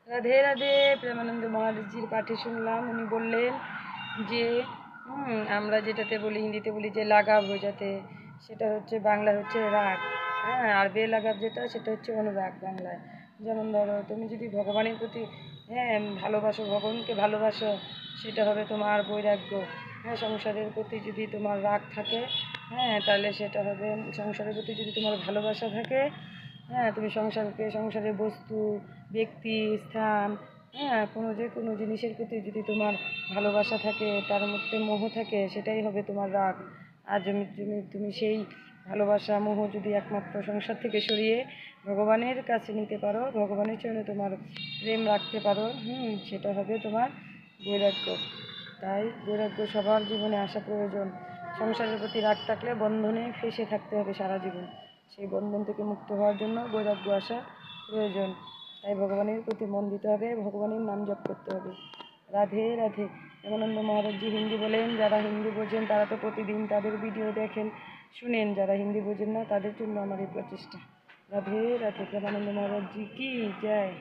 রাধে রাধে। প্রেমানন্দ মহারাজজির পাঠে শুনলাম, উনি বললেন যে আমরা যেটাতে বলি, হিন্দিতে বলি যে লাগাব বোঝাতে, সেটা হচ্ছে বাংলায় হচ্ছে রাগ। হ্যাঁ, আর বেলাগাব যেটা, সেটা হচ্ছে অনুরাগ বাংলায়। যেমন ধরো, তুমি যদি ভগবানের প্রতি ভালোবাসো, ভগবানকে ভালোবাসো, সেটা হবে তোমার বৈরাগ্য। হ্যাঁ, সংসারের প্রতি যদি তোমার রাগ থাকে, তাহলে সেটা হবে, সংসারের প্রতি যদি তোমার ভালোবাসা থাকে, তুমি সংসারের বস্তু, ব্যক্তি, স্থান, কোনো জিনিসের প্রতি যদি তোমার ভালোবাসা থাকে, তার মধ্যে মোহ থাকে, সেটাই হবে তোমার রাগ। আর তুমি সেই ভালোবাসা, মোহ যদি একমাত্র সংসার থেকে সরিয়ে ভগবানের কাছে নিতে পারো, ভগবানের চরণে তোমার প্রেম রাখতে পারো, সেটা হবে তোমার বৈরাগ্য। তাই বৈরাগ্য সবার জীবনে আসা প্রয়োজন। সংসারের প্রতি রাগ থাকলে বন্ধনে ফেঁসে থাকতে হবে সারা জীবন। সেই বন্ধন থেকে মুক্ত হওয়ার জন্য বৈরাগ্য আসা প্রয়োজন। তাই ভগবানের প্রতি মন দিতে হবে, ভগবানের নাম জপ করতে হবে। রাধে রাধে। প্রেমানন্দ মহারাজজি হিন্দি বলেন, যারা হিন্দি বোঝেন তারা তো প্রতিদিন তাদের ভিডিও দেখেন, শুনেন। যারা হিন্দি বোঝেন না, তাদের জন্য আমার এই প্রচেষ্টা। রাধে রাধে। প্রেমানন্দ মহারাজজি কি জয়।